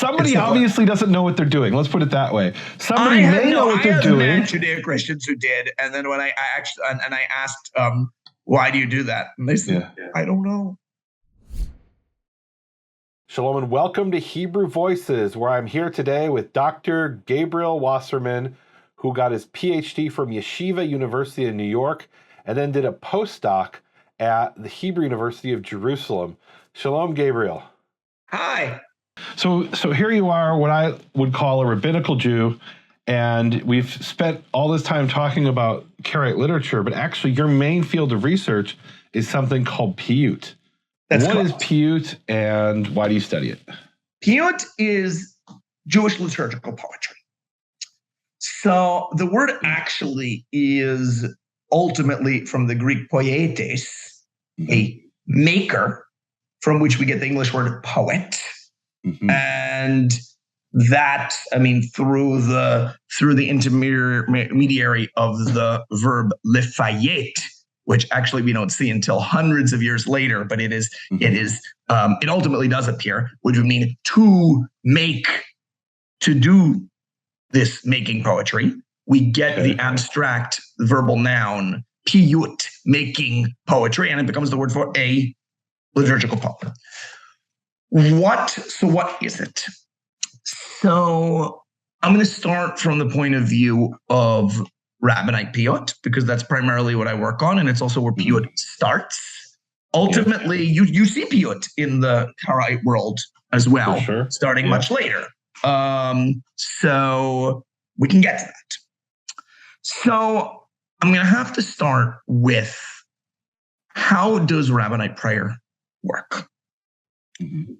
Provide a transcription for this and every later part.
somebody obviously doesn't know what they're doing. Let's put it that way. Somebody may know what they're doing. I have met Judeo-Christians who did, and then when I asked, why do you do that? And they said, I don't know. Shalom and welcome to Hebrew Voices, where I'm here today with Dr. Gabriel Wasserman, who got his PhD from Yeshiva University in New York and then did a postdoc at the Hebrew University of Jerusalem. Shalom, Gabriel. Hi. So here you are, what I would call a rabbinical Jew, and we've spent all this time talking about Karaite literature, but actually your main field of research is something called piyyut. What is piyyut, and why do you study it? Piyyut is Jewish liturgical poetry. So the word actually is ultimately from the Greek poietes, a maker, from which we get the English word poet. And that, through the intermediary of the verb lefayet, which actually we don't see until hundreds of years later, but it ultimately does appear, which would mean to make, to do this making poetry. We get the abstract verbal noun piyyut, making poetry, and it becomes the word for a liturgical poem. What is it? So I'm going to start from the point of view of Rabbanite piyyut, because that's primarily what I work on, and it's also where piyyut starts. Ultimately, you see piyyut in the Karaite world as well, starting much later. So we can get to that. So I'm going to have to start with, how does Rabbanite prayer work?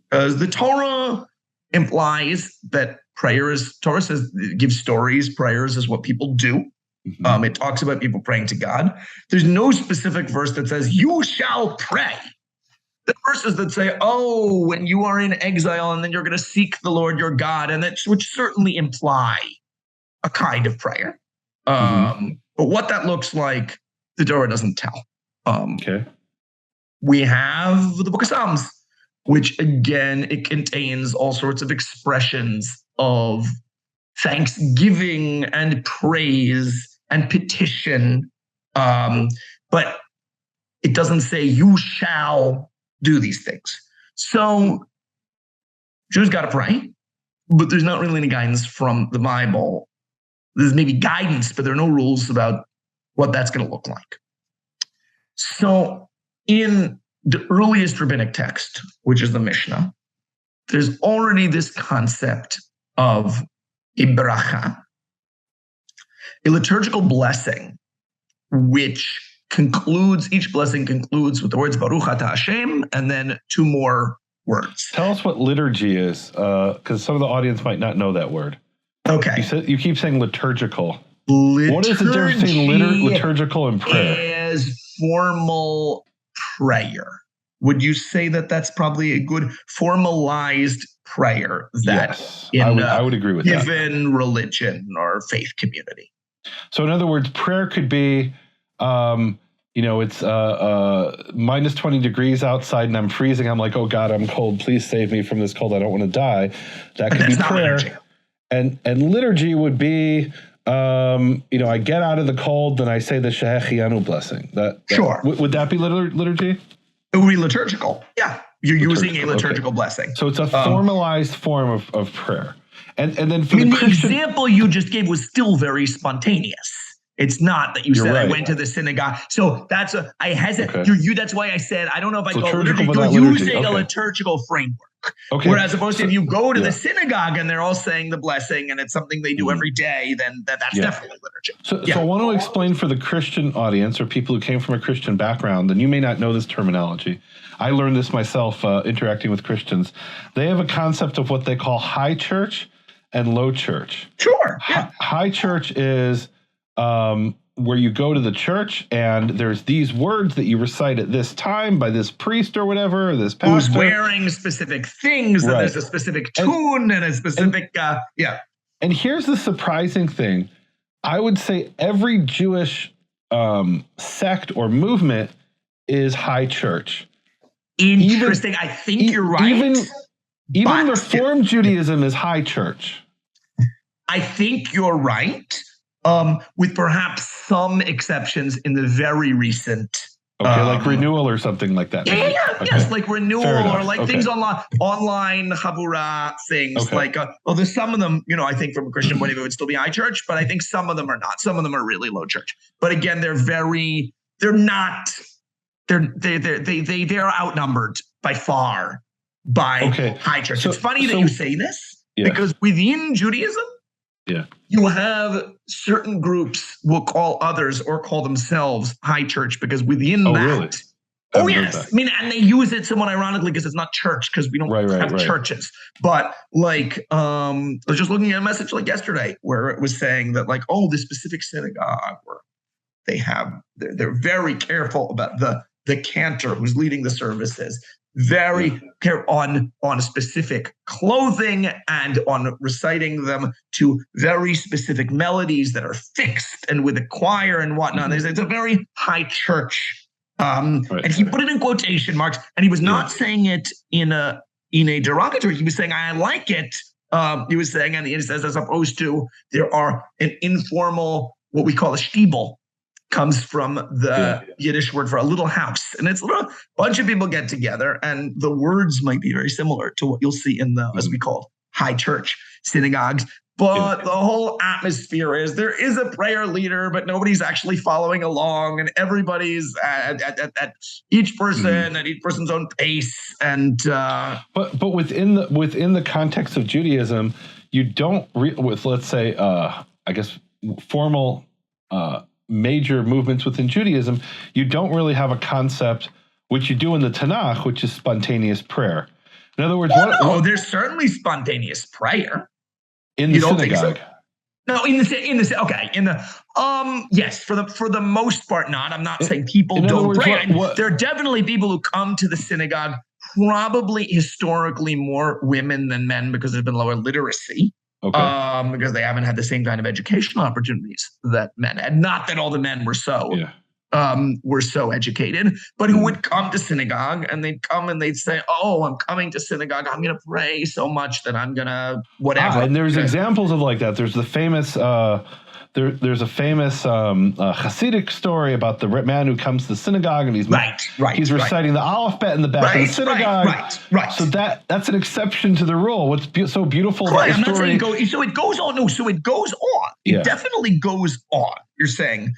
Because the Torah implies that Torah says, it gives stories, prayers is what people do. It talks about people praying to God. There's no specific verse that says, you shall pray. The verses that say, when you are in exile and then you're going to seek the Lord your God, and which certainly imply a kind of prayer. But what that looks like, the Torah doesn't tell. We have the Book of Psalms, which again, it contains all sorts of expressions of thanksgiving and praise and petition. But it doesn't say you shall do these things. So Jews got to pray, but there's not really any guidance from the Bible. There's maybe guidance, but there are no rules about what that's going to look like. So in the earliest rabbinic text, which is the Mishnah, there's already this concept of a bracha, a liturgical blessing, which each blessing concludes with the words Baruch Ata Hashem, and then two more words. Tell us what liturgy is, because some of the audience might not know that word. Okay. You keep saying liturgical. What is the difference between liturgical and prayer? Is formal prayer. Would you say that that's probably a good formalized prayer that I would agree with that. Given religion or faith community? So in other words, prayer could be, it's minus 20 degrees outside and I'm freezing. I'm like, oh God, I'm cold. Please save me from this cold. I don't want to die. That could be prayer. And liturgy would be, I get out of the cold, then I say the Shehechianu blessing. Sure. Would that be liturgy? It would be liturgical. Yeah. You're using a liturgical blessing. So it's a formalized form of prayer. And then for the example you just gave was still very spontaneous. It's not that you said I went to the synagogue. So that's I hesitate. That's why I said I don't know if I call it liturgy. You're using a liturgical framework. Whereas opposed to if you go to the synagogue and they're all saying the blessing and it's something they do every day, then that's definitely liturgy. So I want to explain for the Christian audience or people who came from a Christian background, and you may not know this terminology. I learned this myself interacting with Christians. They have a concept of what they call high church and low church. Sure. High church is where you go to the church and there's these words that you recite at this time by this priest or whatever, or this pastor. Who's wearing specific things, and there's a specific tune and a specific, And here's the surprising thing. I would say every Jewish sect or movement is high church. Interesting. I think you're right. Even But Reform Judaism is high church. I think you're right, with perhaps some exceptions in the very recent. Okay, like renewal or something like that. Yeah, maybe. Okay. Yes, like renewal or like things online chabura things. Like, well, there's some of them, I think from a Christian point of view, it would still be high church, but I think some of them are not. Some of them are really low church. But again, they're outnumbered by far by high church. So, it's funny that you say this because within Judaism, you have certain groups will call others or call themselves high church because within that. Really? Oh, yes. I mean, and they use it somewhat ironically because it's not church because we don't have churches. But like, I was just looking at a message like yesterday where it was saying that like, this specific synagogue where they're very careful about the cantor who's leading the services. Very careful on specific clothing and on reciting them to very specific melodies that are fixed and with a choir and whatnot. It's a very high church. And he put it in quotation marks, and he was not saying it in a derogatory. He was saying, I like it. He was saying, and he says, as opposed to there are an informal, what we call a shtibel, comes from the Yiddish word for a little house. And it's a bunch of people get together, and the words might be very similar to what you'll see in the, as we call, high church synagogues. But the whole atmosphere is there is a prayer leader, but nobody's actually following along, and everybody's at each person at each person's own pace. And but within the context of Judaism, you don't with let's say I guess formal major movements within Judaism, you don't really have a concept which you do in the Tanakh, which is spontaneous prayer. In other words, there's certainly spontaneous prayer. In the synagogue. No, yes, for the most part, not. I'm not saying people don't pray. There are definitely people who come to the synagogue, probably historically more women than men because there's been lower literacy. Because they haven't had the same kind of educational opportunities that men had. Not that all the men were so educated, but who would come to synagogue and they'd come and they'd say, I'm coming to synagogue. I'm going to pray so much that I'm going to whatever. And there's examples of like that. There's the famous, there's a famous Hasidic story about the man who comes to the synagogue and he's reciting the Aleph Bet in the back of the synagogue. Right. So that's an exception to the rule. What's so beautiful about the story. I'm not saying so it goes on. No, so it goes on. It definitely goes on. You're saying.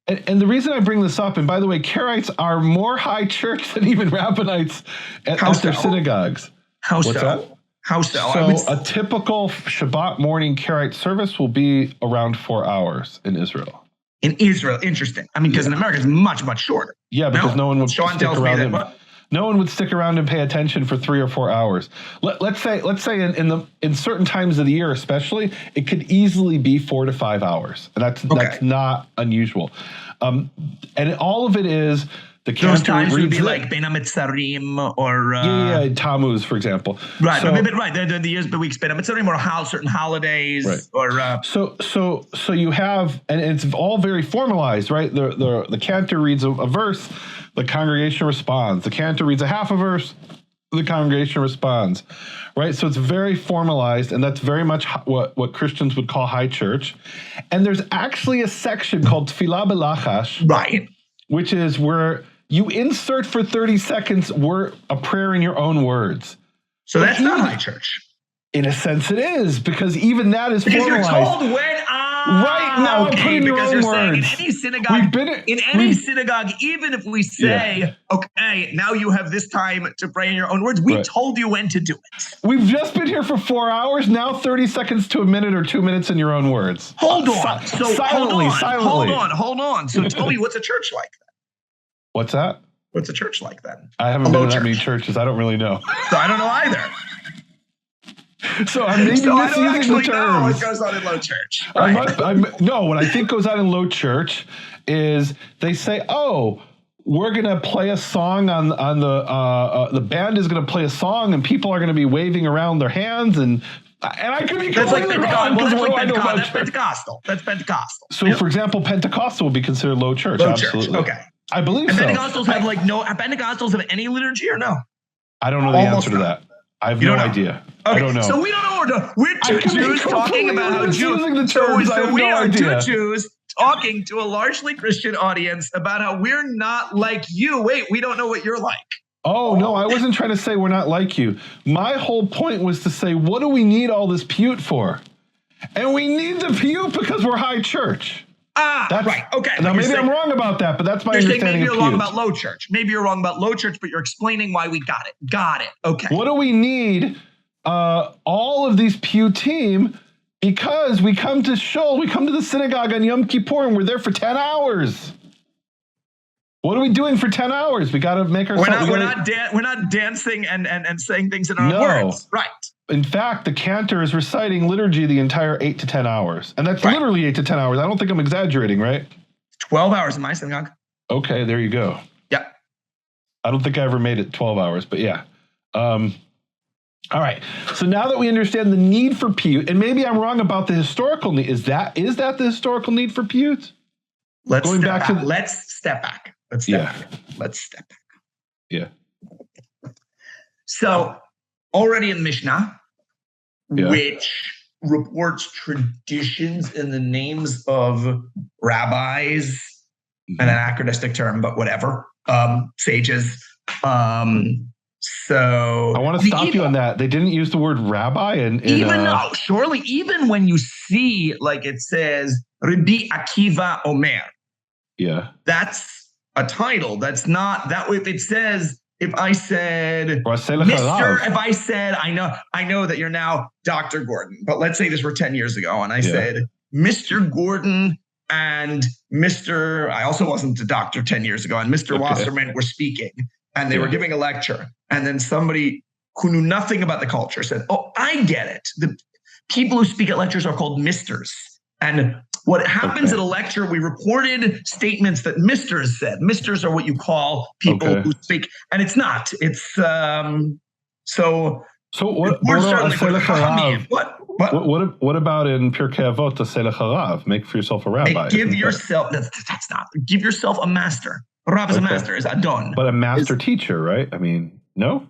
And the reason I bring this up, and by the way, Karaites are more high church than even Rabbanites at their synagogues. How so? So a typical Shabbat morning Karaite service will be around 4 hours in Israel. In Israel, interesting. I mean, because in America it's much, much shorter. Yeah, because no one would stick around. No one would stick around and pay attention for 3 or 4 hours. Let's say in certain times of the year, especially, it could easily be 4 to 5 hours, and that's not unusual. And all of it is the those times would be like Ben HaMetzarim or Tammuz, for example. Right, the years, the weeks Ben HaMetzarim or certain holidays or. So you have, and it's all very formalized, right? The cantor reads a verse. The congregation responds. The cantor reads a half a verse. The congregation responds, right? So it's very formalized, and that's very much what Christians would call high church. And there's actually a section called Tefillah B'Lachash, right, which is where you insert for 30 seconds a prayer in your own words. So that's not high church. In a sense, it is, because even that is because formalized. You're told when put in your own words. In any synagogue, even if we say, okay, now you have this time to pray in your own words, we told you when to do it. We've just been here for 4 hours, now 30 seconds to a minute or 2 minutes in your own words. Hold on. Silently. Hold on. So tell me, what's a church like then? What's that? What's a church like then? I haven't been in that many churches. I don't really know. So I don't know either. So I'm maybe misusing the terms. Know what goes on in low church. Right? No, what I think goes on in low church is they say, we're going to play a song on the band is going to play a song and people are going to be waving around their hands and I could be completely wrong. That's Pentecostal. That's Pentecostal. So, for example, Pentecostal would be considered low church. Absolutely. Church. Okay. I believe and so. Pentecostals have Pentecostals have any liturgy or no? I don't know the answer to that. I have You no don't know? idea. Okay, I don't know. so we don't know what we're two Jews talking about how Jews. using the So terms. I have we no are idea. two Jews talking to a largely Christian audience about how we're not like you. Wait, we don't know what you're like. Oh, no, I wasn't trying to say we're not like you. My whole point was to say, what do we need all this piyyut for? And we need the piyyut because we're high church. Right. Okay. Now, maybe I'm wrong about that, but that's my You're saying understanding maybe of you're wrong piyyut. about low church. Maybe you're wrong about low church, but you're explaining why we got it. Got it. Okay. What do we need all of these piyyut team? Because we come to shul, we come to the synagogue on Yom Kippur, and we're there for 10 hours. What are we doing for 10 hours? We got to make ourselves. We're not dancing and saying things in our words. Right. In fact, the cantor is reciting liturgy the entire 8 to 10 hours. And that's literally 8 to 10 hours. I don't think I'm exaggerating, right? 12 hours in my synagogue. Okay, there you go. Yeah. I don't think I ever made it 12 hours, but yeah. All right. So now that we understand the need for piyyut, and maybe I'm wrong about the historical need. Is that the historical need for piyyut? Let's step back. Let's step back. Yeah. So already in Mishnah, which reports traditions in the names of rabbis, an anachronistic term, but whatever, sages. So I want to stop you on that. They didn't use the word rabbi even when you see, like it says, Rabbi Akiva Omer. Yeah. That's a title. That's not that. If it says, if I said, I know that you're now Dr. Gordon, but let's say this were 10 years ago, and I said, Mr. Gordon and Mr. I also wasn't a doctor 10 years ago, and Mr. Wasserman were speaking, and they were giving a lecture, and then somebody who knew nothing about the culture said, "Oh, I get it. The people who speak at lectures are called misters." And what happens at a lecture, we reported statements that misters said. Misters are what you call people who speak, and it's not. It's so. So what about in Pirkei Avot to say lecharav? Make for yourself a rabbi. Give yourself. That's not. Give yourself a master. A rabbi is a master. Is adon. But a master teacher, right? I mean, no.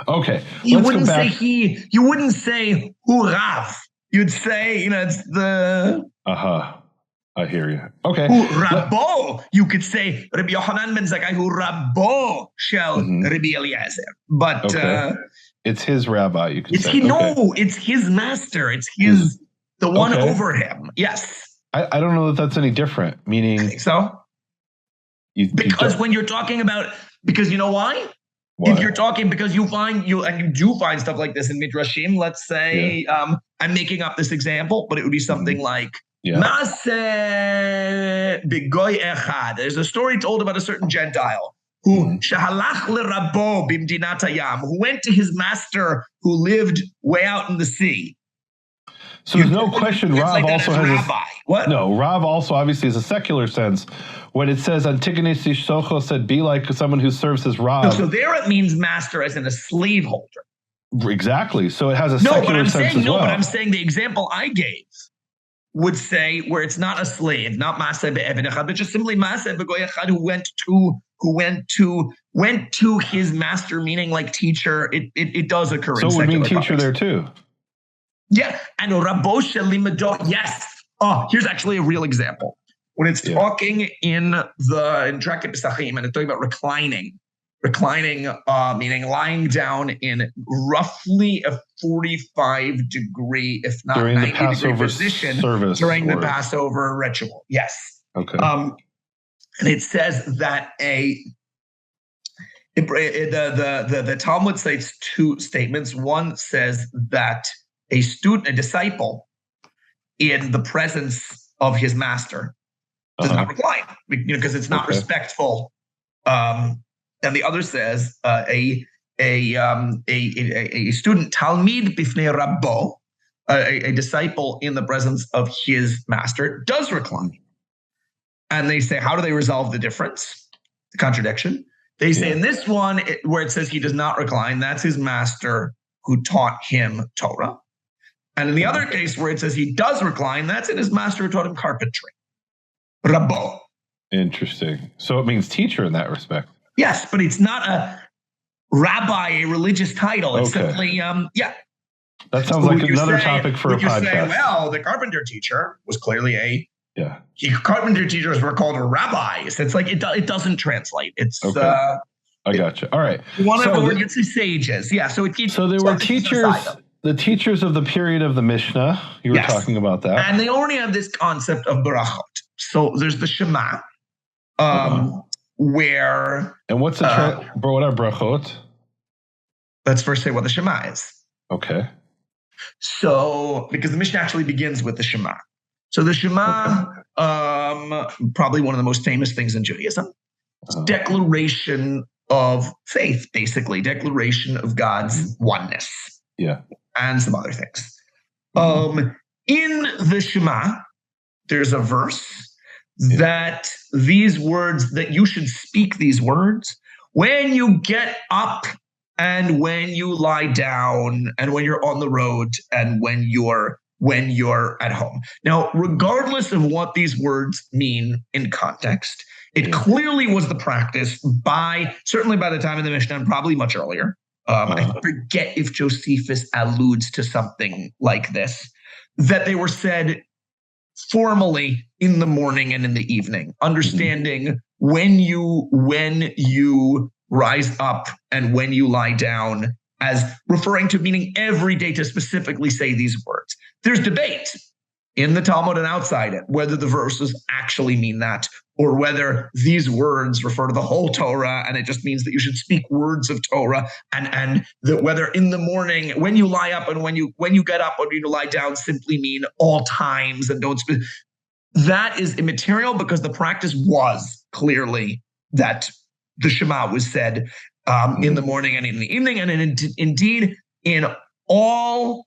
Okay. You wouldn't say he. You wouldn't say hu rav. You'd say, it's the... I hear you. Okay. Hu Rabbo. You could say, Rabbi Yochanan ben Zakkai, hu Rabbo shel Rabbi Eliezer. But... it's his rabbi, you could say. No, it's his master. It's his... The one over him. Yes. I don't know that that's any different, meaning... I think so. Because when you're talking about... Because you know why? If you're talking, because you do find stuff like this in Midrashim, let's say, I'm making up this example, but it would be something like, Maaseh b'goy echad. There's a story told about a certain Gentile who shahalach l'rabbo b'mdinat hayam, who went to his master who lived way out in the sea. So there's no question Rav also has rabbi. What? No, Rav also obviously is a secular sense. When it says Antigonus Socho said, be like someone who serves as Rav. So there it means master as in a slave holder. Exactly. So it has a secular sense as well. But I'm saying the example I gave would say where it's not a slave, not Maaseh be'eved echad, but just simply Maaseh b'goy echad who went to his master, meaning like teacher. It does occur. So in it would mean teacher context. there too. Yeah, and Rabbo Shelimado. Yes. Oh, here's actually a real example. When it's talking in Tractate Pesachim, and it's talking about reclining, meaning lying down in roughly a 45-degree, if not 90-degree position during the Passover ritual. Yes. Okay. And it says that the Talmud cites two statements. One says that a disciple, in the presence of his master, does not recline because it's not respectful. And the other says a student, Talmid bifnei Rabbo, a disciple in the presence of his master, does recline. And they say, how do they resolve the difference, the contradiction? They say in this one, where it says he does not recline, that's his master who taught him Torah. And in the other case where it says he does recline, that's in his master who taught him carpentry. Rabbo. Interesting. So it means teacher in that respect. Yes, but it's not rabbi a religious title. It's Okay. simply, That sounds When like you another say- topic for a when you say, podcast. well, the carpenter teacher was clearly Yeah. carpenter teachers were called rabbis. It's like, it doesn't translate. It's, Okay. I gotcha. All right. one So of the- the say sages. Yeah. So it keeps. So there were something to teachers, decide them. the teachers of the period of the Mishnah. You were Yes. talking about that. And they already have this concept of barachot. So there's the Shema, where And what's the what are brachot? let's first say what the Shema is. Okay. So, because the Mishnah actually begins with the Shema. So the Shema, probably one of the most famous things in Judaism, declaration of faith, basically, declaration of God's oneness. Yeah. And some other things. In the Shema, there's a verse that these words, that you should speak these words when you get up and when you lie down and when you're on the road and when you're at home. Now, regardless of what these words mean in context, it clearly was the practice certainly by the time of the Mishnah and probably much earlier. I forget if Josephus alludes to something like this, that they were said formally in the morning and in the evening, understanding when you rise up and when you lie down, as referring to meaning every day to specifically say these words. There's debate in the Talmud and outside it whether the verses actually mean that, or whether these words refer to the whole Torah and it just means that you should speak words of Torah, and that whether in the morning, when you lie up and when you get up or you lie down simply mean all times and don't speak. That is immaterial because the practice was clearly that the Shema was said in the morning and in the evening, and indeed in all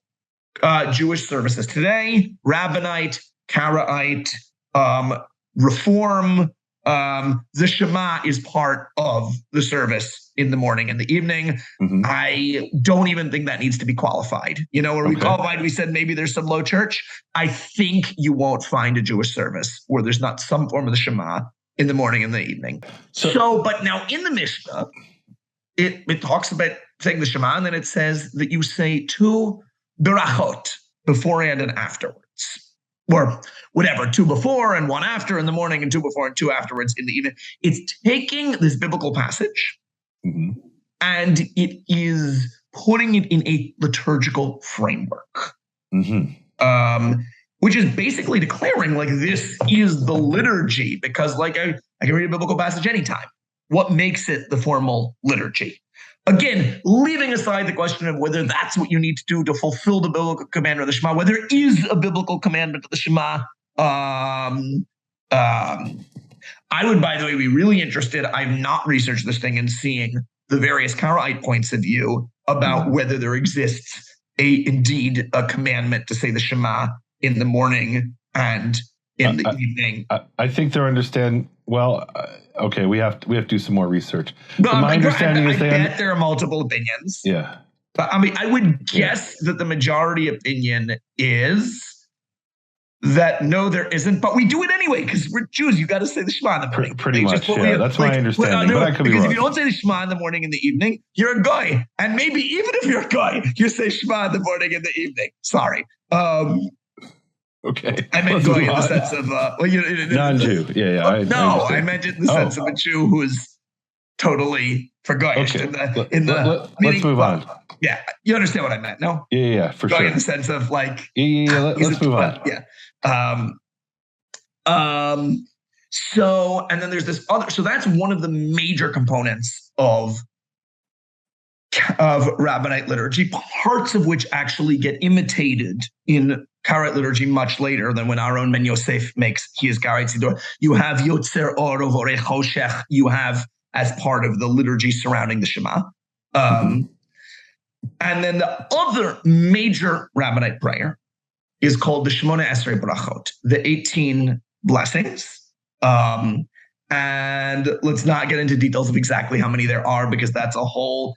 Jewish services today, Rabbanite, Karaite, Reform, the Shema is part of the service in the morning and the evening. I don't even think that needs to be qualified. We qualified, we said maybe there's some low church. I think you won't find a Jewish service where there's not some form of the Shema in the morning and the evening. But now in the Mishnah, it talks about saying the Shema, and then it says that you say two berachot beforehand and afterwards. Or whatever, two before and one after in the morning, and two before and two afterwards in the evening. It's taking this biblical passage and it is putting it in a liturgical framework, which is basically declaring like this is the liturgy, because like I can read a biblical passage anytime. What makes it the formal liturgy? Again, leaving aside the question of whether that's what you need to do to fulfill the biblical commandment of the Shema, whether there is a biblical commandment of the Shema. I would, by the way, be really interested. I've not researched this thing and seeing the various Karaite points of view about whether there exists indeed a commandment to say the Shema in the morning and in the evening. I think they're understand. Well, okay, we have to do some more research. But my understanding is there are multiple opinions. Yeah. But I mean, I would guess that the majority opinion is that no, there isn't, but we do it anyway because we're Jews. You got to say the Shema in the morning. Pretty much, yeah. That's my understanding, but I could be wrong. Because if you don't say the Shema in the morning and the evening, you're a goy. And maybe even if you're a goy, you say Shema in the morning and the evening. Sorry. Okay. I meant goy in the sense of non-Jew. Yeah. I meant it in the sense of a Jew who is totally for goyish. Okay. Let's move on. Yeah, you understand what I meant, no? Yeah, for goy sure. in the sense of like. Yeah. Let's move on. Yeah. So, and then there's this other. So that's one of the major components of Rabbanite liturgy, parts of which actually get imitated in Karaite liturgy much later than when our own Ben Yosef makes his Karaite Siddur. You have Yotzer Or Vorech Choshech. You have as part of the liturgy surrounding the Shema. And then the other major Rabbanite prayer is called the Shemona Esrei Brachot, the 18 blessings. And let's not get into details of exactly how many there are, because that's a whole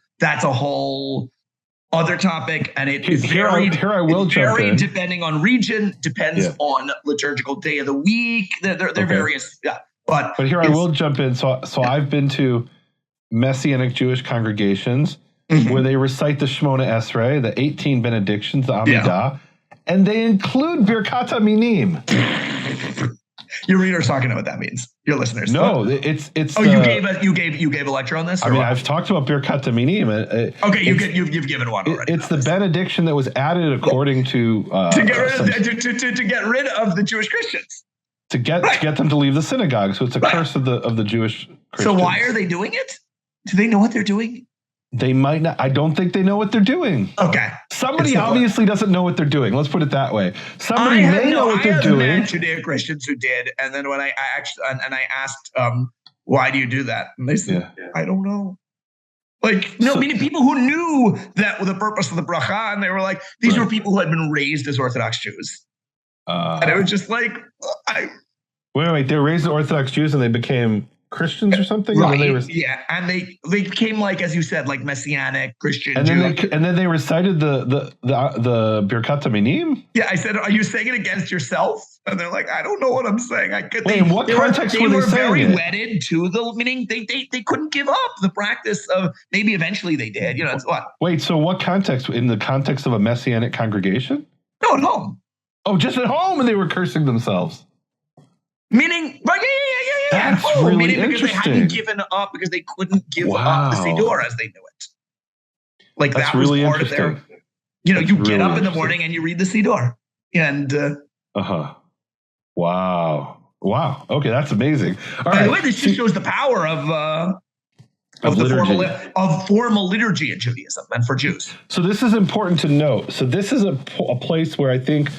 other topic, and it is varied. Here I will jump in. Depending on region, depends on liturgical day of the week. They're various. Yeah, but here I will jump in. So I've been to Messianic Jewish congregations where they recite the Shemona Esrei, the 18 benedictions, the Amidah, and they include Birkat haMinim. Your readers not going to know what that means. Your listeners. No, it's. Oh, you gave a lecture on this. I mean, I've talked about Birkat haMinim. Okay, you've given one already. It's the benediction that was added according to get rid of the Jewish Christians. To get them to leave the synagogue. So it's a curse of the Jewish Christians. So why are they doing it? Do they know what they're doing? They might not. I don't think they know what they're doing. Okay. Somebody obviously doesn't know what they're doing. Let's put it that way. Somebody may know what they're doing. I have met Judeo-Christians who did, and then when I asked, why do you do that? And they said, I don't know. Meaning people who knew that the purpose of the bracha, and they were like, these were people who had been raised as Orthodox Jews. And it was just like, Wait, they were raised as Orthodox Jews and they became Christians or something? Right. And they became, like, as you said, like Messianic Christian. And then they recited the Birkat haMinim? Yeah, I said, are you saying it against yourself? And they're like, I don't know what I'm saying. In what context were they saying very it? wedded to the, meaning they couldn't give up the practice of, maybe eventually they did. It's what? Wait, so what context? In the context of a Messianic congregation? No, at home. Oh, just at home, and they were cursing themselves. Meaning, like, That's at home, really meaning because interesting. they hadn't given up, because they couldn't give up the Siddur as they knew it. Like, That's that was really part of their, you get up in the morning and you read the Siddur. And Wow. Okay, that's amazing. By the way, this just shows the power of formal liturgy in Judaism and for Jews. So this is important to note. So this is a place where I think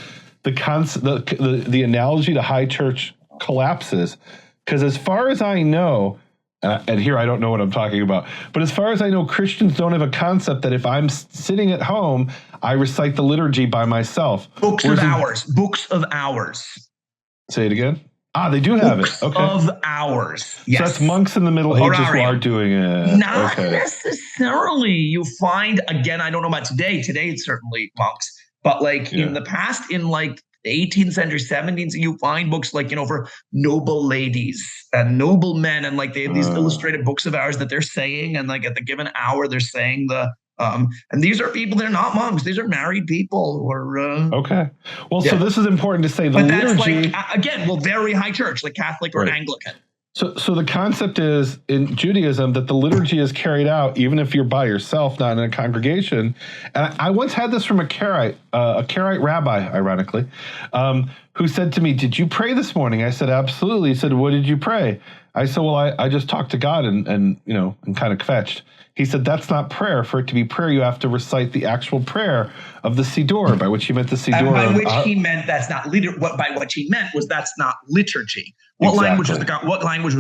the analogy to high church collapses, because as far as I know, and here I don't know what I'm talking about, but as far as I know, Christians don't have a concept that if I'm sitting at home, I recite the liturgy by myself. Books of hours. Say it again. They do have it. Okay. Of hours. Yes. So that's monks in the Middle Ages who are doing it. Not necessarily. You find, again, I don't know about today. Today it's certainly monks. But in the past, in the 18th century, 17th, you find books for noble ladies and noble men. And they have these illustrated books of hours that they're saying. And at the given hour, they're saying and these are people, they're not monks. These are married people who are. Okay. Well, so this is important to say. The liturgy. That's very high church, like Catholic or Anglican. So the concept is in Judaism that the liturgy is carried out even if you're by yourself, not in a congregation. And I once had this from a Karaite rabbi, ironically, who said to me, "Did you pray this morning?" I said, "Absolutely." He said, "What did you pray?" I said, "Well, I just talked to God and kind of kvetched." He said, "That's not prayer. For it to be prayer, you have to recite the actual prayer of the Siddur," by which he meant the Siddur. And by which he meant that's not liturgy. By what he meant was that's not liturgy. What language was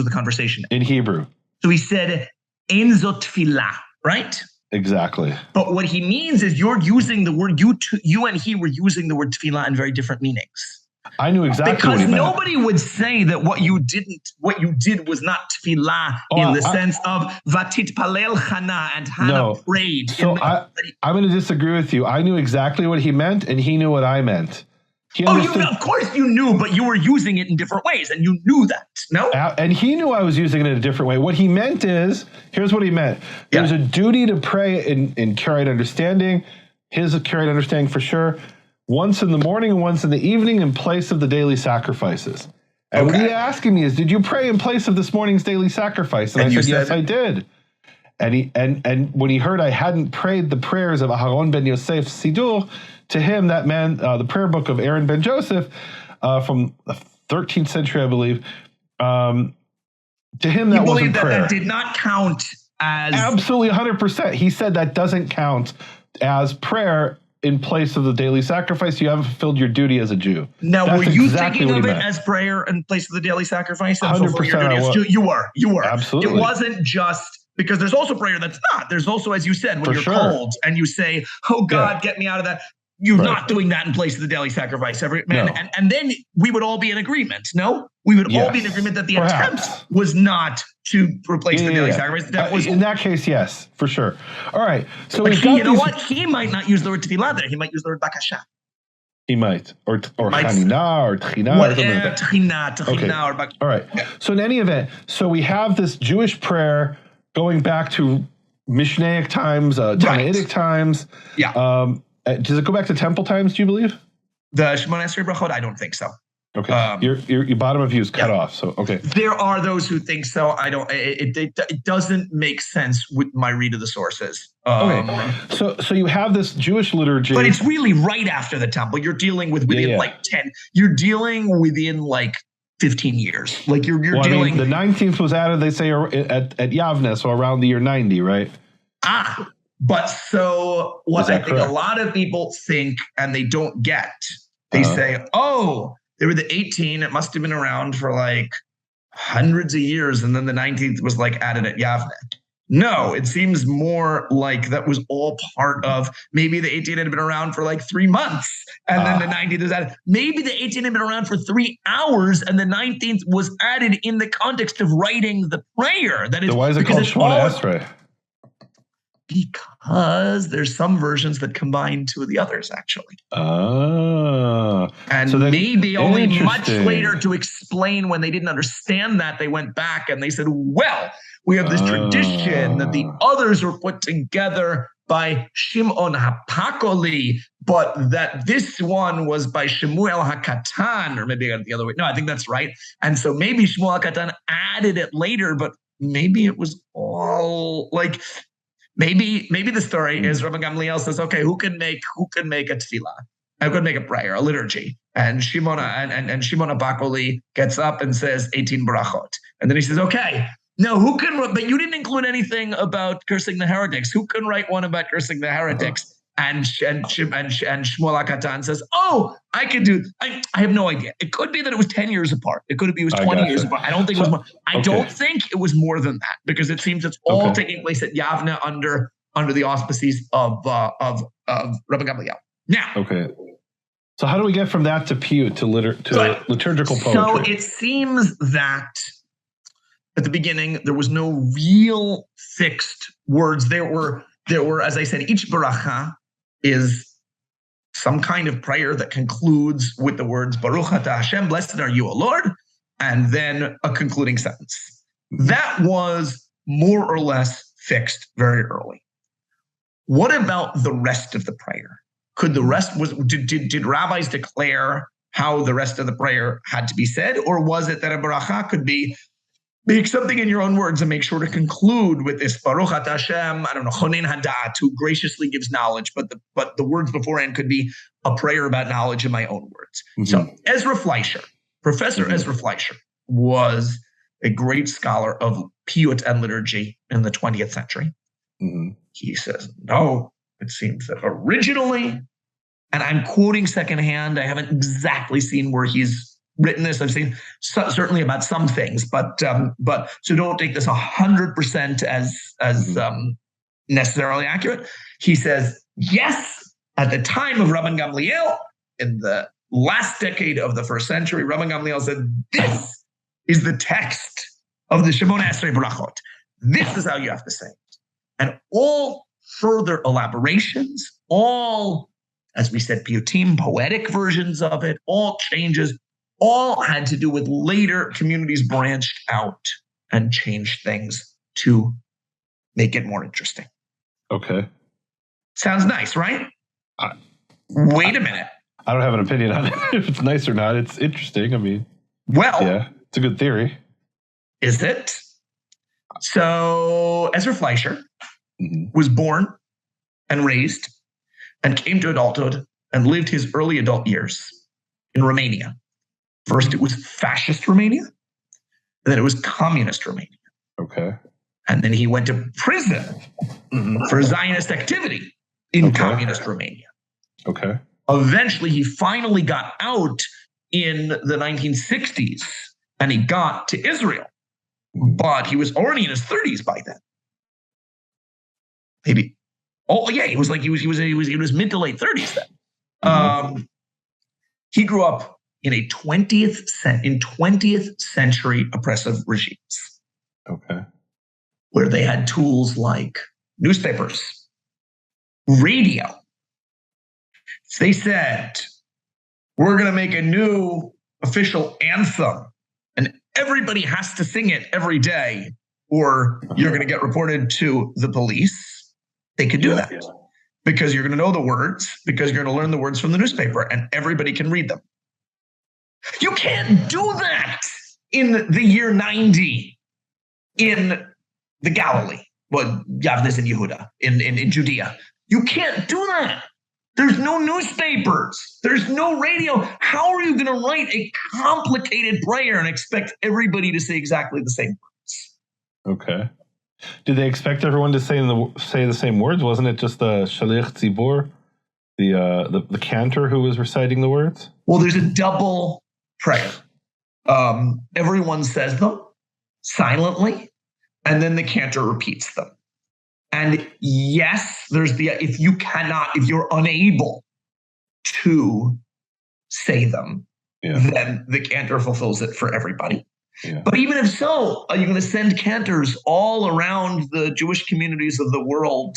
the conversation? In Hebrew. So he said, "Ein zot tefillah," right? Exactly. But what he means is you're using the word, you and he were using the word tefillah in very different meanings. I knew exactly what he meant. Because nobody would say that what you did was not tefillah in the sense of vatit palel Hannah, and Hannah prayed. So I'm going to disagree with you. I knew exactly what he meant, and he knew what I meant. Of course you knew, but you were using it in different ways, and you knew that, no? And he knew I was using it in a different way. What he meant is, here's what he meant. There's a duty to pray in Karaite understanding, his Karaite understanding for sure, once in the morning and once in the evening in place of the daily sacrifices. And what he asking me is, did you pray in place of this morning's daily sacrifice? And I said, yes, I did. And when he heard I hadn't prayed the prayers of Aharon ben Yosef's Siddur, to him that meant the prayer book of Aaron ben Joseph from the 13th century, I believe. To him that wasn't prayer. That did not count as... Absolutely 100%. He said that doesn't count as prayer in place of the daily sacrifice. You haven't fulfilled your duty as a Jew. Now, were you thinking of it as prayer in place of the daily sacrifice? 100% You were. Absolutely. It wasn't just... Because there's also prayer that's not. There's also, as you said, when you're cold and you say, "Oh God, get me out of that." You're not doing that in place of the daily sacrifice. And then we would all be in agreement. No, we would all be in agreement that the attempt was not to replace the daily sacrifice. That was in that case, yes, for sure. All right. So you know what? He might not use the word tefillah there. He might use the word bakasha. He might, or chanina, or tchina, or something like that. Tchina, or bakasha. All right. So in any event, so we have this Jewish prayer. going back to Mishnaic times, Tannaitic times. Yeah. Does it go back to temple times, do you believe? The Shemona Esrei Brachot, I don't think so. Okay. Your bottom of view is cut off. So, okay. There are those who think so. I don't, it doesn't make sense with my read of the sources. Okay. So you have this Jewish liturgy. But it's really right after the temple. You're dealing with within like 10, you're dealing within like 15 years. Like you're dealing. The 19th was added, they say, at Yavne, so around the year 90, right? But so what I think a lot of people think and they don't get, they say, oh, they were the 18. It must have been around for like hundreds of years. And then the 19th was like added at Yavne. No, it seems more like that was all part of maybe the 18 had been around for like 3 months. And then the 19th was added. Maybe the 18 had been around for 3 hours and the 19th was added in the context of writing the prayer. That is, so why is it called Shemona Esrei? Because there's some versions that combine two of the others, actually. And so maybe only much later to explain when they didn't understand that, they went back and they said, well, we have this tradition that the others were put together by Shimon HaPakoli, but that this one was by Shemuel HaKatan, or maybe I got it the other way. No, I think that's right. And so maybe Shemuel HaKatan added it later, but maybe it was all like... Maybe the story is Rabbi Gamliel says, okay, who can make a tefillah? Who can make a prayer, a liturgy? And Shimon HaBakoli gets up and says 18 brachot. And then he says, okay, no, who can, but you didn't include anything about cursing the heretics. Who can write one about cursing the heretics? And Shmuel HaKatan says, oh, I can do, I have no idea. It could be that it was 10 years apart. It could be it was 20 years apart. I don't think it was more. I don't think it was more than that because it seems it's all taking place at Yavne under the auspices of Rabbi Gamliel. Now. Okay. So how do we get from that to piyyut, to liturgical poetry? So it seems that at the beginning, there was no real fixed words. There were, as I said, each baracha is some kind of prayer that concludes with the words Baruch Atah Hashem, blessed are you, O Lord, and then a concluding sentence. That was more or less fixed very early. What about the rest of the prayer? Could the rest did rabbis declare how the rest of the prayer had to be said, or was it that a baracha could be make something in your own words and make sure to conclude with this Baruch Atah Hashem, I don't know, Chonin Hadat, who graciously gives knowledge, but the words beforehand could be a prayer about knowledge in my own words. So Professor Ezra Fleischer was a great scholar of piyyut and liturgy in the 20th century. He says, no, it seems that originally, and I'm quoting secondhand, I haven't exactly seen where he's written this. I've seen certainly about some things, but so don't take this 100% as necessarily accurate. He says, yes, at the time of Rabban Gamliel, in the last decade of the first century, Rabban Gamliel said, this is the text of the Shemona Esrei Brachot. This is how you have to say it. And all further elaborations, all, as we said, piyyutim, poetic versions of it, all changes, all had to do with later communities branched out and changed things to make it more interesting. Okay. Sounds nice, right? Wait a minute. I don't have an opinion on it, if it's nice or not. It's interesting. I mean, well, yeah, it's a good theory. Is it? So Ezra Fleischer was born and raised and came to adulthood and lived his early adult years in Romania. First, it was fascist Romania, and then it was communist Romania. Okay. And then he went to prison for Zionist activity in communist Romania. Okay. Eventually, he finally got out in the 1960s, and he got to Israel. But he was already in his 30s by then. Maybe. Oh, yeah, he was mid to late 30s then. He grew up in 20th century oppressive regimes. Okay. Where they had tools like newspapers, radio. They said, we're going to make a new official anthem and everybody has to sing it every day. or you're going to get reported to the police, they could do that because you're going to know the words, because you're going to learn the words from the newspaper and everybody can read them. You can't do that in the year 90 in the Galilee. Well, Yavnes and Yehuda in Judea. You can't do that. There's no newspapers. There's no radio. How are you going to write a complicated prayer and expect everybody to say exactly the same words? Okay. Did they expect everyone to say the same words? Wasn't it just the Shaliach Tzibur, the cantor who was reciting the words? Well, there's a double prayer. Everyone says them silently, and then the cantor repeats them. And yes, there's if you're unable to say them, then the cantor fulfills it for everybody. Yeah. But even if so, are you going to send cantors all around the Jewish communities of the world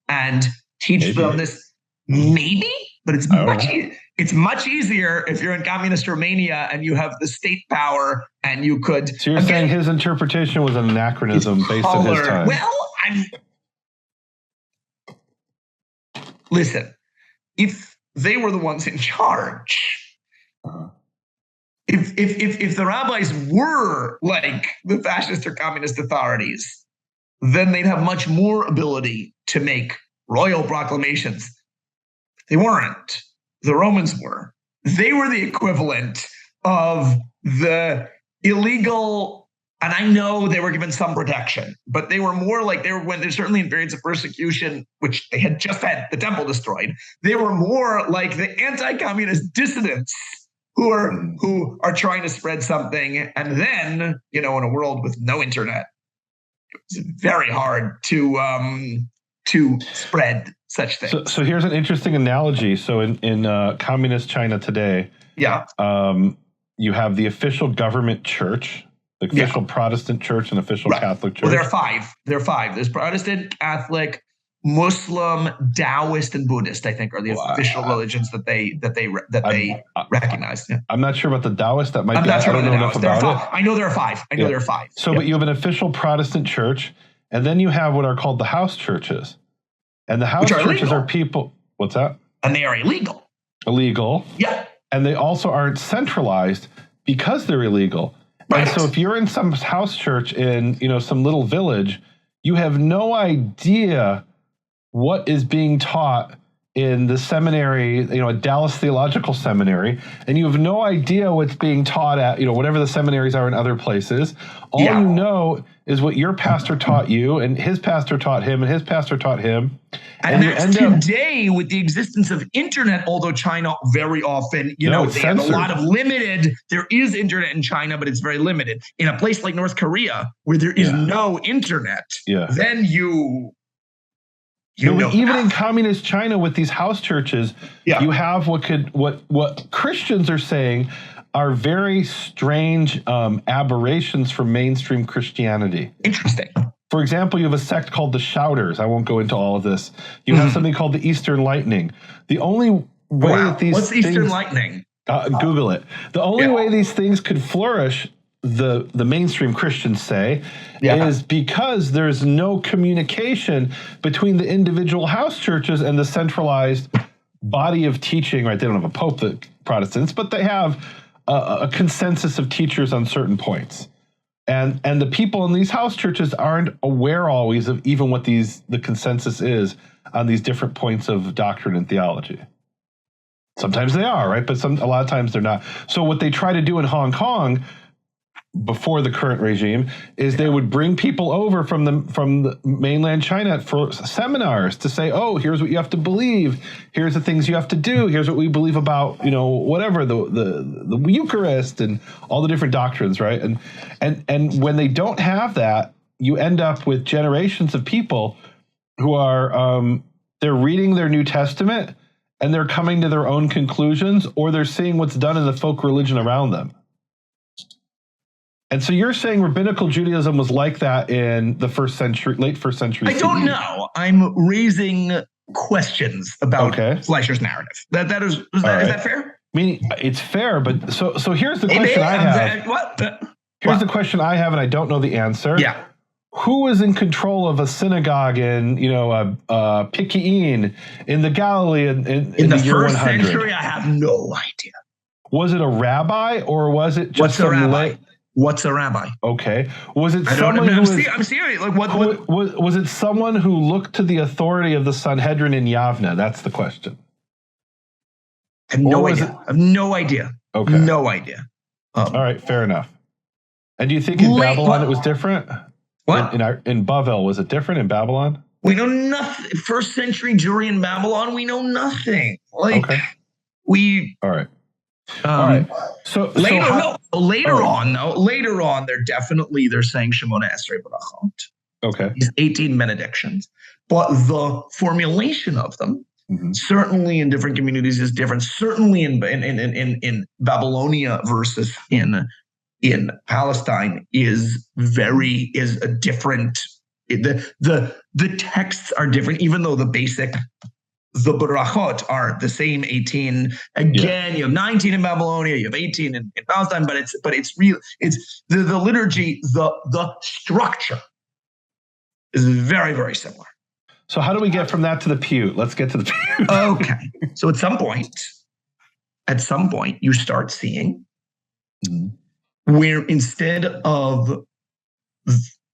and teach them this? Maybe, but it's much easier if you're in communist Romania and you have the state power and you could. So you're saying his interpretation was an anachronism based on his time? Well, listen, if they were the ones in charge, if the rabbis were like the fascist or communist authorities, then they'd have much more ability to make royal proclamations. They weren't. The Romans were. They were the equivalent of the illegal, and I know they were given some protection, but they were more like when they're certainly in periods of persecution, which they had just had the temple destroyed. They were more like the anti-communist dissidents who are trying to spread something. And then, in a world with no internet, it's very hard to spread such things. So here's an interesting analogy. So in communist China today, you have the official government church, the official Protestant church, and official Catholic church. Well, there are five. There's Protestant, Catholic, Muslim, Taoist, and Buddhist. I think are the official religions that they recognize. Yeah. I'm not sure about the Taoist. That might be. I don't know enough about it. I know there are five. There are five. So, but you have an official Protestant church, and then you have what are called the house churches. And the house churches are people. What's that? And they are illegal. Illegal. Yeah. And they also aren't centralized because they're illegal. Right. And so if you're in some house church in, some little village, you have no idea what is being taught in the seminary, a Dallas Theological Seminary, and you have no idea what's being taught at, whatever the seminaries are in other places. All you know is what your pastor taught you, and his pastor taught him, and his pastor taught him. And that's today with the existence of internet, although China very often, they have a lot of limited, there is internet in China, but it's very limited. In a place like North Korea, where there is no internet, then even in communist China with these house churches, you have what Christians are saying are very strange aberrations from mainstream Christianity. Interesting. For example, you have a sect called the Shouters. I won't go into all of this. You have something called the Eastern Lightning. The only way that these What's Eastern Lightning? Google it. The only way these things could flourish, the mainstream Christians say, is because there's no communication between the individual house churches and the centralized body of teaching. Right? They don't have a pope, the Protestants, but they have a consensus of teachers on certain points. And the people in these house churches aren't aware always of even what the consensus is on these different points of doctrine and theology. Sometimes they are, right? But a lot of times they're not. So what they try to do in Hong Kong before the current regime is they would bring people over from the mainland China for seminars to say, oh, here's what you have to believe. Here's the things you have to do. Here's what we believe about, whatever, the Eucharist and all the different doctrines, right? And when they don't have that, you end up with generations of people who are, they're reading their New Testament and they're coming to their own conclusions, or they're seeing what's done in the folk religion around them. And so you're saying rabbinical Judaism was like that in the late first century. I don't know. I'm raising questions about Fleischer's narrative. Is that fair? I mean, it's fair, but so here's the question I have. What? Here's the question I have, and I don't know the answer. Yeah. who was in control of a synagogue in, Picayune in the Galilee in In the year first 100? century, I have no idea. Was it a rabbi or was it just What's a some rabbi? What's a rabbi? Okay. Was it I don't. someone who was? I'm serious. Like what? Was it someone who looked to the authority of the Sanhedrin in Yavne? That's the question. I have no idea. I have no idea. Okay. No idea. All right. Fair enough. And do you think in Babylon it was different? What? In Bavel, was it different in Babylon? We know nothing. First century Jewry in Babylon, we know nothing. Like we. All right. All right. So later on, they're saying Shemona Esrei Barachot. Okay. These 18 benedictions, but the formulation of them, certainly in different communities, is different. Certainly in Babylonia versus in Palestine is a different. The texts are different, even though the barachot are the same 18. Again, you have 19 in Babylonia, you have 18 in Palestine, but it's real. It's the liturgy, the structure is very, very similar. So how do we get from that to the piyyut? Let's get to the piyyut. Okay. So at some point, you start seeing where instead of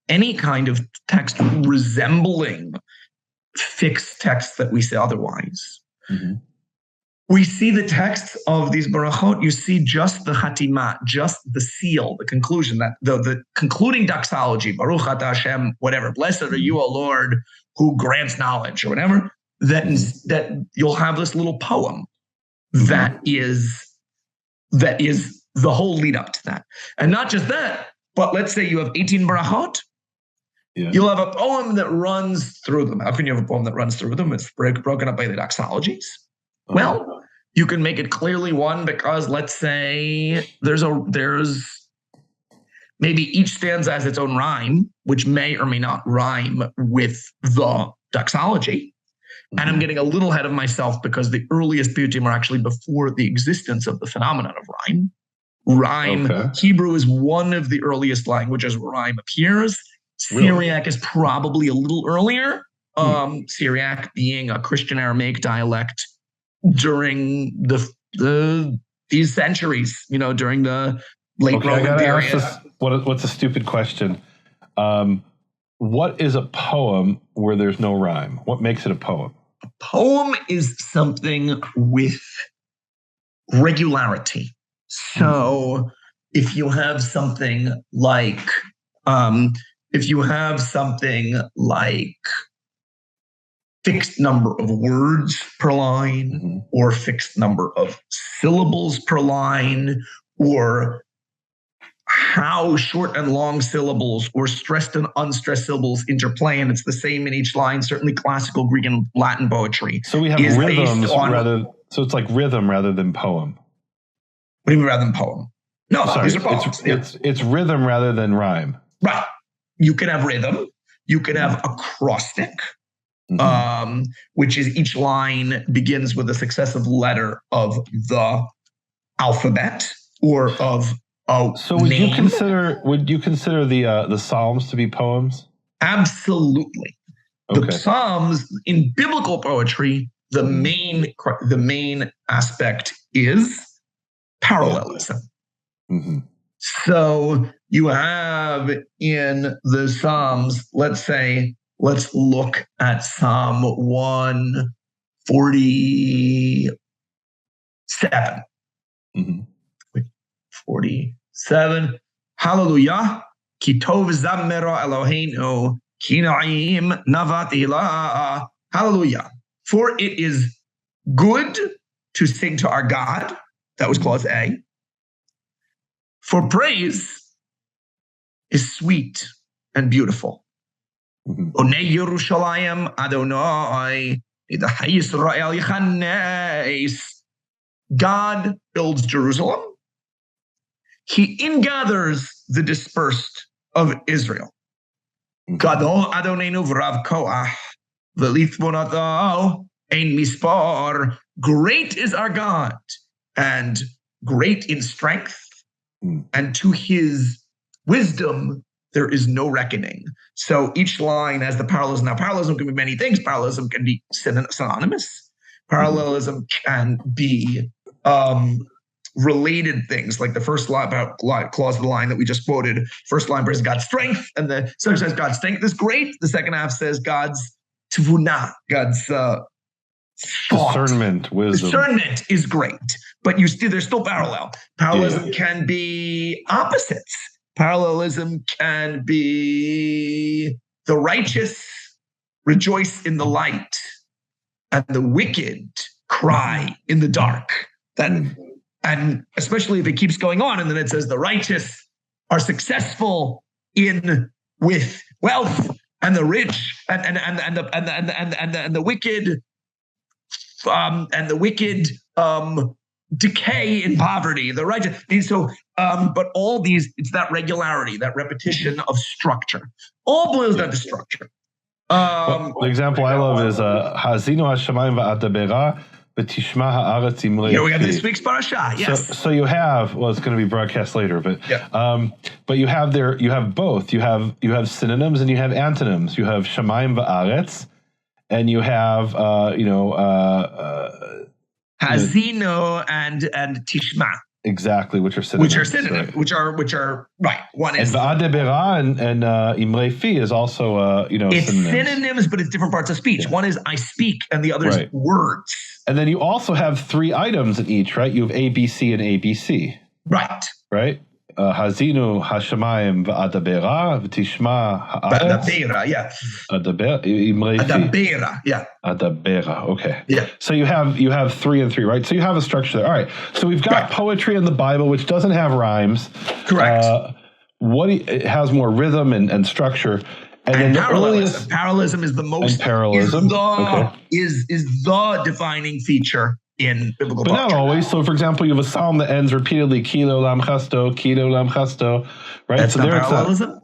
any kind of text resembling fixed texts that we say otherwise, we see the texts of these barachot, you see just the chatima, just the seal, the conclusion, that the concluding doxology, Baruch Atah Hashem, whatever, blessed are you, O Lord, who grants knowledge, or whatever, that you'll have this little poem that is the whole lead up to that. And not just that, but let's say you have 18 barachot, you'll have a poem that runs through them. How can you have a poem that runs through them? It's broken up by the doxologies. Well, you can make it clearly one because let's say there's maybe each stanza has its own rhyme, which may or may not rhyme with the doxology. And I'm getting a little ahead of myself because the earliest piyyutim are actually before the existence of the phenomenon of rhyme. Hebrew is one of the earliest languages where rhyme appears. Syriac is probably a little earlier. Syriac being a Christian Aramaic dialect during these centuries, during the late Roman period. What's a stupid question? What is a poem where there's no rhyme? What makes it a poem? A poem is something with regularity. So if you have something like fixed number of words per line, or fixed number of syllables per line, or how short and long syllables or stressed and unstressed syllables interplay, and it's the same in each line. Certainly classical Greek and Latin poetry. So we have rhythms so it's like rhythm rather than poem. What do you mean rather than poem? No, sorry, these are poems. It's rhythm rather than rhyme. Right. You can have rhythm. You can have acrostic, which is each line begins with a successive letter of the alphabet or of So would you consider the Psalms to be poems? Absolutely. The Psalms in biblical poetry, the main aspect is parallelism. So you have in the Psalms, let's look at Psalm 147. 47. Hallelujah. Ki tov zammera Eloheinu, ki na'im navat ilah. Hallelujah. For it is good to sing to our God. That was clause A. For praise is sweet and beautiful. Onei Yerushalayim Adonai, Yisrael Yechanes. God builds Jerusalem. He ingathers the dispersed of Israel. Gadol Adonenu v'rav koach v'lithvonato ein mispar. Great is our God, and great in strength, and to his wisdom there is no reckoning. So each line has the parallelism. Now, parallelism can be many things. Parallelism can be synonymous. Parallelism can be related things, like the first line about clause of the line that we just quoted. First line says God's strength, and the second says God's strength is great. The second half says God's tvuna, God's discernment, wisdom. Discernment is great, but there's still parallel. Parallelism can be opposites. Parallelism can be the righteous rejoice in the light, and the wicked cry in the dark. And especially if it keeps going on, and then it says the righteous are successful with wealth, and the rich and the wicked decay in poverty. The righteous. And so, but all these, it's that regularity, that repetition of structure. All boils down to structure. The example I love is Hazinu hashamayim va'adabera. Here we have this week's parasha. Yes. So you have, well, it's going to be broadcast later, but but you have both. You have synonyms and you have antonyms. You have shamayim va'aretz, and you have hazino and tishma. Exactly, which are synonyms. Which are right. One is and va'adebera and imrei fi is also it's synonyms, but it's different parts of speech. Yeah. One is I speak, and the other is words. And then you also have 3 items in each, right? You have ABC and ABC. Right. Right? Hazinu hashamayim va'adabera v'tishma ha'aretz. Adabera, yeah. Adabera, yeah. Adabera, okay. Yeah. So you have 3 and 3, right? So you have a structure there. All right. So we've got poetry in the Bible, which doesn't have rhymes. Correct. It has more rhythm and structure. And then parallelism. Parallelism is the most. And parallelism is the defining feature in biblical poetry. But not always. So, for example, you have a psalm that ends repeatedly "Kilo lam chasto," right? That's so not parallelism.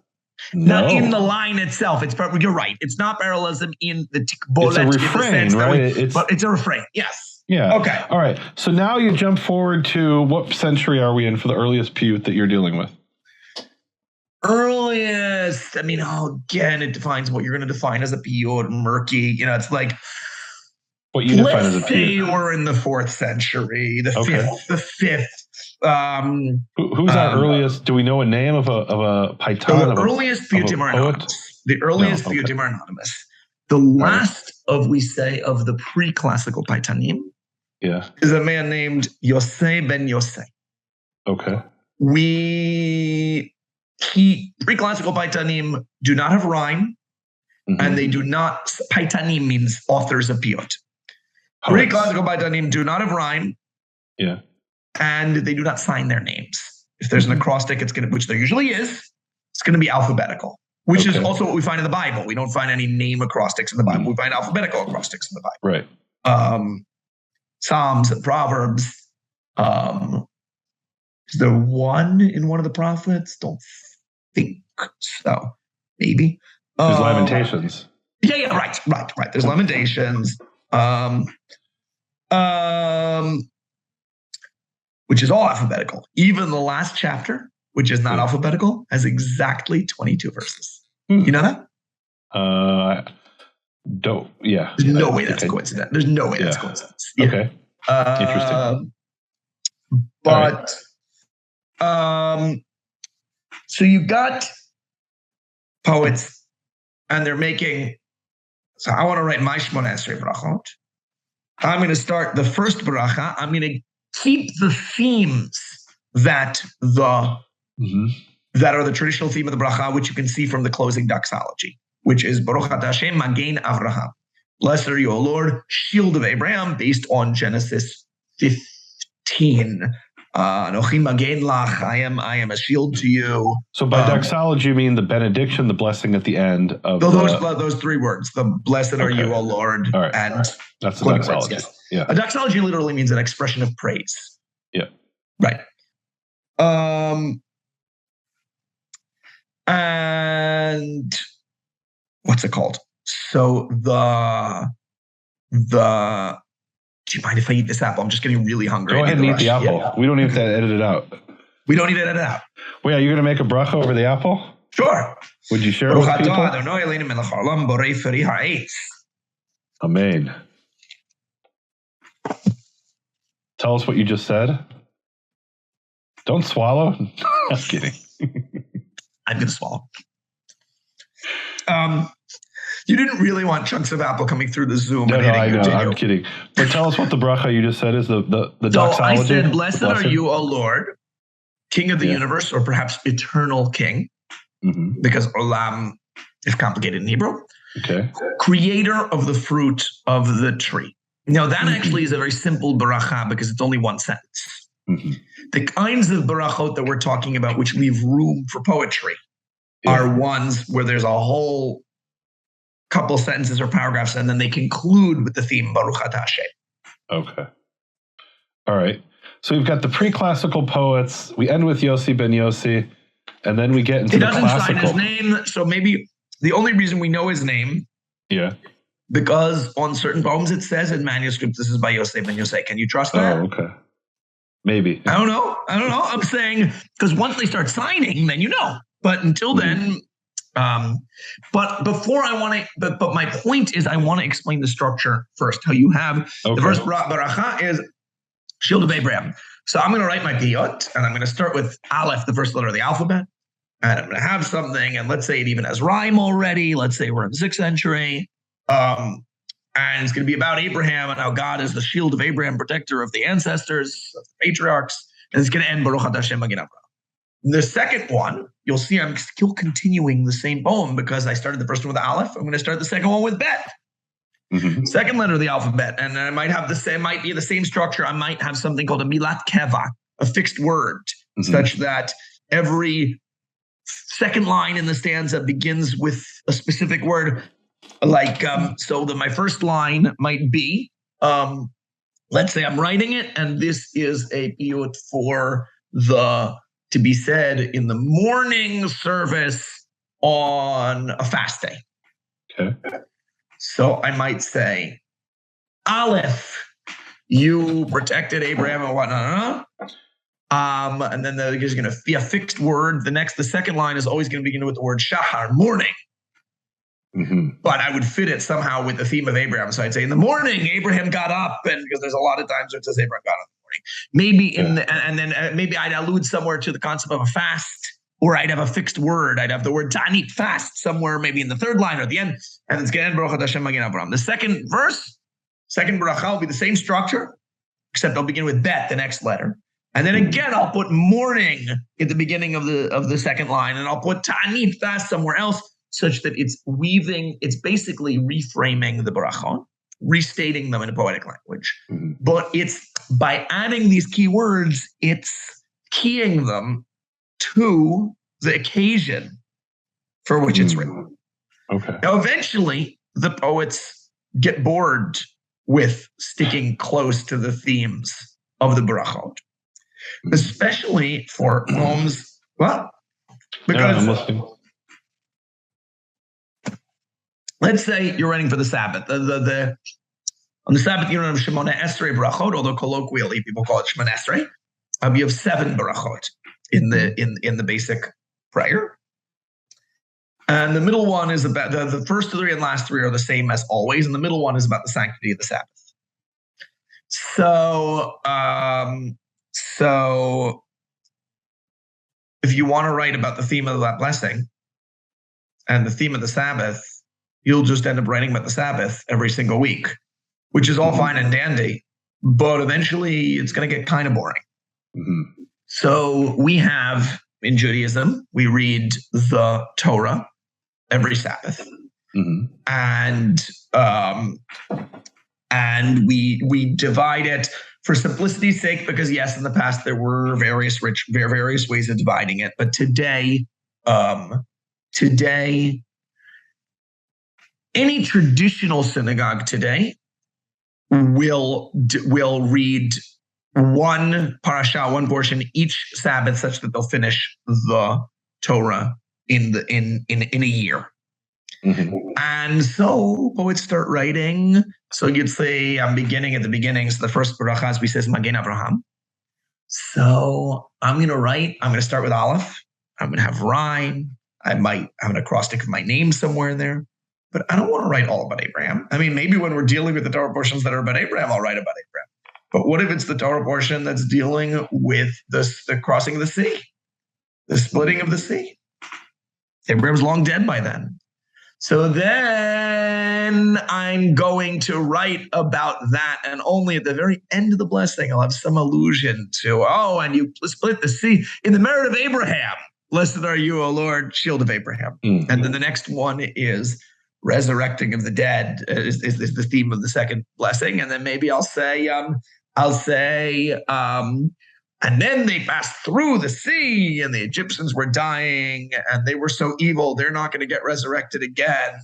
No. Not in the line itself. You're right. It's not parallelism in the tikbolet. It's a refrain, right? But it's a refrain. Yes. Yeah. Okay. All right. So now you jump forward to what century are we in for the earliest piyyut that you're dealing with? Earliest, again, it defines what you're going to define as a piyyut, murky. It's like what you define as a piyyut. Let's say we're in the 4th century, the fifth. Who's our earliest? Do we know a name of a paitan? So the earliest piyyutim are anonymous. The earliest piyyutim are anonymous. The last of the pre-classical paitanim, is a man named Yosei ben Yosei. Okay. Pre-classical paitanim do not have rhyme, and they do not. Paitanim means authors of piyyut. Pre-classical paitanim do not have rhyme, and they do not sign their names. If there's an acrostic, which there usually is, it's going to be alphabetical, which is also what we find in the Bible. We don't find any name acrostics in the Bible. We find alphabetical acrostics in the Bible. Right. Psalms and Proverbs. Is there one in one of the prophets? Don't think so. Maybe. There's Lamentations. Yeah, right. There's Lamentations. Which is all alphabetical. Even the last chapter, which is not alphabetical, has exactly 22 verses. You know that? Yeah. There's no way that's a coincidence. There's no way that's a coincidence. Yeah. Okay. Interesting. But so you got poets, and they're making. So I want to write my Shmona Esrei brachot. I'm going to start the first bracha. I'm going to keep the themes that are the traditional theme of the bracha, which you can see from the closing doxology, which is Baruch Atah Hashem Magen Avraham. Blessed are you, O Lord, shield of Abraham, based on Genesis 15. Anochi Magen Lach, I am a shield to you. So by doxology, you mean the benediction, the blessing at the end of those 3 words. The blessed are you, O Lord, and that's the doxology. Yes. Yeah. A doxology literally means an expression of praise. Yeah. Right. And what's it called? So do you mind if I eat this apple? I'm just getting really hungry. Go ahead and eat the apple. Yeah. We don't need to edit it out. We don't need to edit it out. Wait, are you going to make a bracha over the apple? Sure. Would you share it with people? Amen. Tell us what you just said. Don't swallow. I'm kidding. I'm going to swallow. You didn't really want chunks of apple coming through the Zoom. No, I know. I'm kidding. But tell us what the bracha you just said is, the doxology. I said, blessed are you, O Lord, King of the universe, or perhaps eternal King, because olam is complicated in Hebrew. Okay. Creator of the fruit of the tree. Now, that actually is a very simple bracha because it's only one sentence. The kinds of barachot that we're talking about, which leave room for poetry, are ones where there's a whole couple sentences or paragraphs, and then they conclude with the theme Baruch Atah Hashem. Okay. All right. So we've got the pre-classical poets. We end with Yossi ben Yossi, and then we get into the classical. It doesn't sign his name, so maybe the only reason we know his name, because on certain poems it says in manuscript this is by Yossi ben Yossi. Can you trust that? Oh, okay. Maybe. I don't know. I'm saying because once they start signing, then you know. But until then. But before I want to, but my point is I want to explain the structure first. How you have the first baracha is Shield of Abraham. So I'm going to write my piyyut, and I'm going to start with Aleph, the first letter of the alphabet, and I'm going to have something, and let's say it even has rhyme already. Let's say we're in the 6th century, and it's going to be about Abraham and how God is the shield of Abraham, protector of the ancestors, of the patriarchs, and it's going to end Baruch Atah Hashem Magen Avraham. The second one, you'll see I'm still continuing the same poem because I started the first one with Aleph. I'm going to start the second one with Bet. Second letter of the alphabet. And I might have might be the same structure. I might have something called a milat keva, a fixed word, such that every second line in the stanza begins with a specific word. Like, so that my first line might be, let's say I'm writing it, and this is a piyyut for to be said in the morning service on a fast day. Okay. So I might say, Aleph, you protected Abraham and whatnot. And then there's going to be a fixed word. The second line is always going to begin with the word shahar, morning. But I would fit it somehow with the theme of Abraham. So I'd say in the morning, Abraham got up, and because there's a lot of times where it says Abraham got up. Maybe maybe I'd allude somewhere to the concept of a fast, or I'd have a fixed word. I'd have the word ta'anit, fast, somewhere maybe in the third line or at the end, and it's going to end Baruch Atah Hashem Magen Avraham. The second verse, second bracha will be the same structure, except I'll begin with bet, the next letter, and then again I'll put morning at the beginning of the second line, and I'll put ta'anit, fast, somewhere else, such that it's basically reframing the bracha, restating them in a poetic language. But it's by adding these key words, it's keying them to the occasion for which it's written. Okay. Now, eventually, the poets get bored with sticking close to the themes of the brachot, especially for poems. Well, because let's say you're writing for the Sabbath. On the Sabbath, you don't have Shemona Esrei brachot, although colloquially people call it Shemona Esrei. You have 7 brachot in the basic prayer. And the middle one is about the first 3 and last 3 are the same as always, and the middle one is about the sanctity of the Sabbath. So if you want to write about the theme of that blessing and the theme of the Sabbath, you'll just end up writing about the Sabbath every single week, which is all fine and dandy, but eventually it's going to get kind of boring. So we have, in Judaism, we read the Torah every Sabbath. And we divide it for simplicity's sake, because yes, in the past there were various ways of dividing it, but today, any traditional synagogue today will read one parasha, one portion each Sabbath, such that they'll finish the Torah in a year. And so poets start writing. So you'd say, I'm beginning at the beginning. So the first bracha, as we says, Magen Avraham. So I'm going to start with Aleph. I'm going to have rhyme. I might have an acrostic of my name somewhere in there. But I don't want to write all about Abraham. I mean, maybe when we're dealing with the Torah portions that are about Abraham, I'll write about Abraham. But what if it's the Torah portion that's dealing with the crossing of the sea, the splitting of the sea? Abraham's long dead by then. So then I'm going to write about that, and only at the very end of the blessing, I'll have some allusion to, and you split the sea in the merit of Abraham. Blessed are you, O Lord, shield of Abraham. Mm-hmm. And then the next one is resurrecting of the dead is the theme of the second blessing. And then maybe I'll say, and then they passed through the sea and the Egyptians were dying and they were so evil, they're not going to get resurrected again.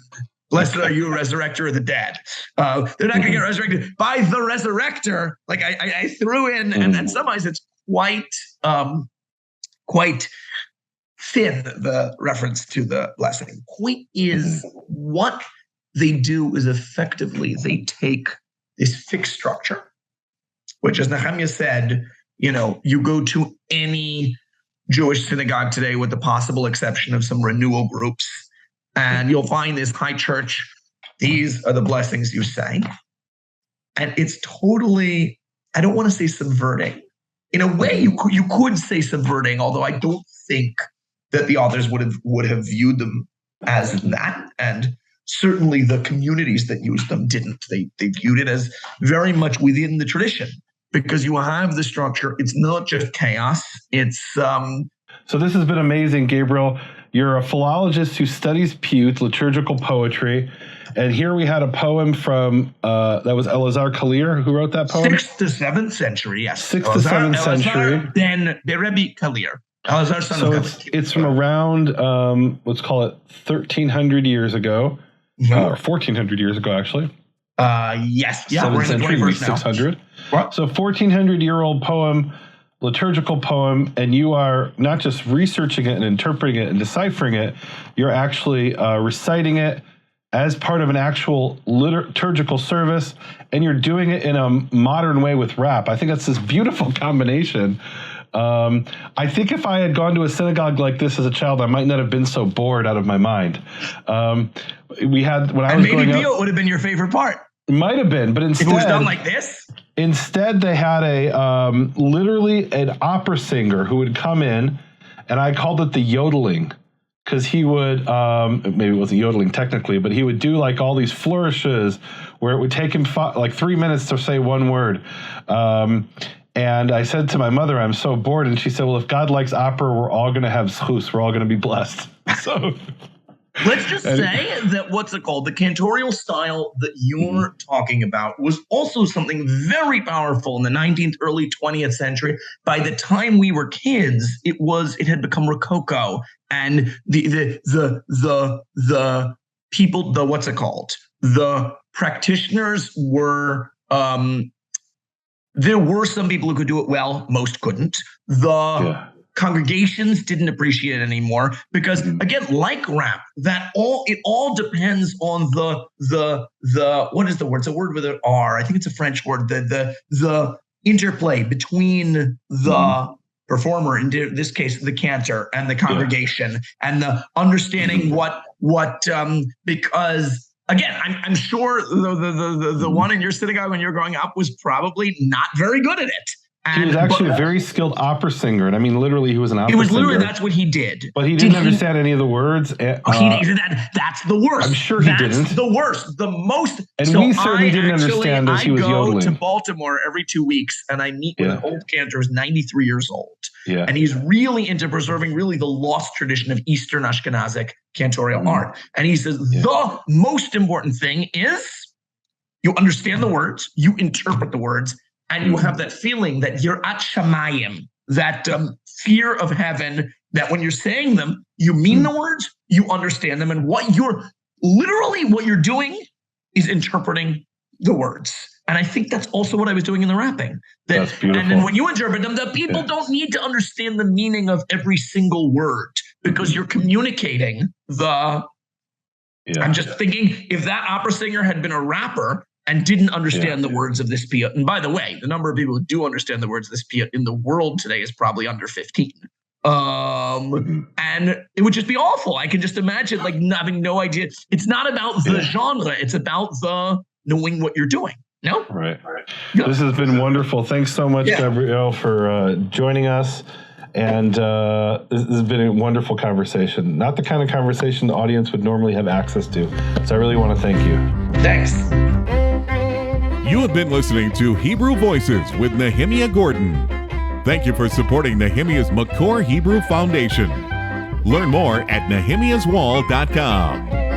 Blessed are you, resurrector of the dead. They're not going to get resurrected by the resurrector. Like I threw in, and sometimes it's quite thin, the reference to the blessing. Point is, what they do is effectively they take this fixed structure, which, as Nehemia said, you go to any Jewish synagogue today with the possible exception of some renewal groups, and you'll find this high church, these are the blessings you say. And it's totally, I don't want to say subverting. In a way, you could say subverting, although I don't think that the authors would have viewed them as that. And certainly the communities that used them didn't. They viewed it as very much within the tradition, because you have the structure. It's not just chaos. It's So this has been amazing, Gabriel. You're a philologist who studies piyyut, liturgical poetry. And here we had a poem from, that was Elazar Kalir who wrote that poem? 6th to 7th century, yes. 6th to 7th century. Then the Rebbe Kalir. Elazar, son of Kalir. It's from around, let's call it 1,300 years ago, or 1,400 years ago, actually. Yes. Yeah, 7th we're in the century, 21st 600. What? So 1,400-year-old poem, liturgical poem, and you are not just researching it and interpreting it and deciphering it, you're actually reciting it as part of an actual liturgical service, and you're doing it in a modern way with rap. I think that's this beautiful combination. I think if I had gone to a synagogue like this as a child, I might not have been so bored out of my mind. We had, when I was growing up, maybe piyyut would have been your favorite part. It might have been, but instead, if it was done like this. Instead, they had a literally an opera singer who would come in, and I called it the yodeling, because he would, maybe it wasn't yodeling technically, but he would do like all these flourishes where it would take him 3 minutes to say one word. And I said to my mother, I'm so bored. And she said, well, if God likes opera, we're all going to have zchus. We're all going to be blessed. So let's just say that the cantorial style that you're talking about was also something very powerful in the 19th, early 20th century. By the time we were kids, it had become Rococo, and the people, the practitioners were, there were some people who could do it well, most couldn't. Congregations didn't appreciate it anymore because, again, like rap, it all depends on the what is the word? It's a word with an R. I think it's a French word. The interplay between the performer, in this case, the cantor, and the congregation, and the understanding because. Again, I'm sure the one in your synagogue when you were growing up was probably not very good at it. He was actually a very skilled opera singer, and I mean, literally, he was an opera singer. It was literally that's what he did. But he didn't understand any of the words. That's the worst. I'm sure he didn't. That's the worst. The most. And we certainly didn't understand as he was yodeling. I go to Baltimore every 2 weeks, and I meet with an old cantor who's 93 years old. Yeah. And he's really into preserving really the lost tradition of Eastern Ashkenazic cantorial art. And he says, the most important thing is you understand the words, you interpret the words, and you have that feeling that you're at Shamayim, that fear of heaven, that when you're saying them, you mean the words, you understand them, and what you're doing is interpreting the words. And I think that's also what I was doing in the rapping. That's beautiful. And then when you interpret them, the people don't need to understand the meaning of every single word because you're communicating the. Yeah. I'm just thinking if that opera singer had been a rapper and didn't understand the words of this piyyut, and by the way, the number of people who do understand the words of this piyyut in the world today is probably under 15. And it would just be awful. I can just imagine like having no idea. It's not about the genre. It's about the knowing what you're doing. No? Right. Yeah. This has been wonderful. Thanks so much, Gabriel, for joining us. And this has been a wonderful conversation. Not the kind of conversation the audience would normally have access to. So I really want to thank you. Thanks. You have been listening to Hebrew Voices with Nehemia Gordon. Thank you for supporting Nehemia's Makor Hebrew Foundation. Learn more at nehemiaswall.com.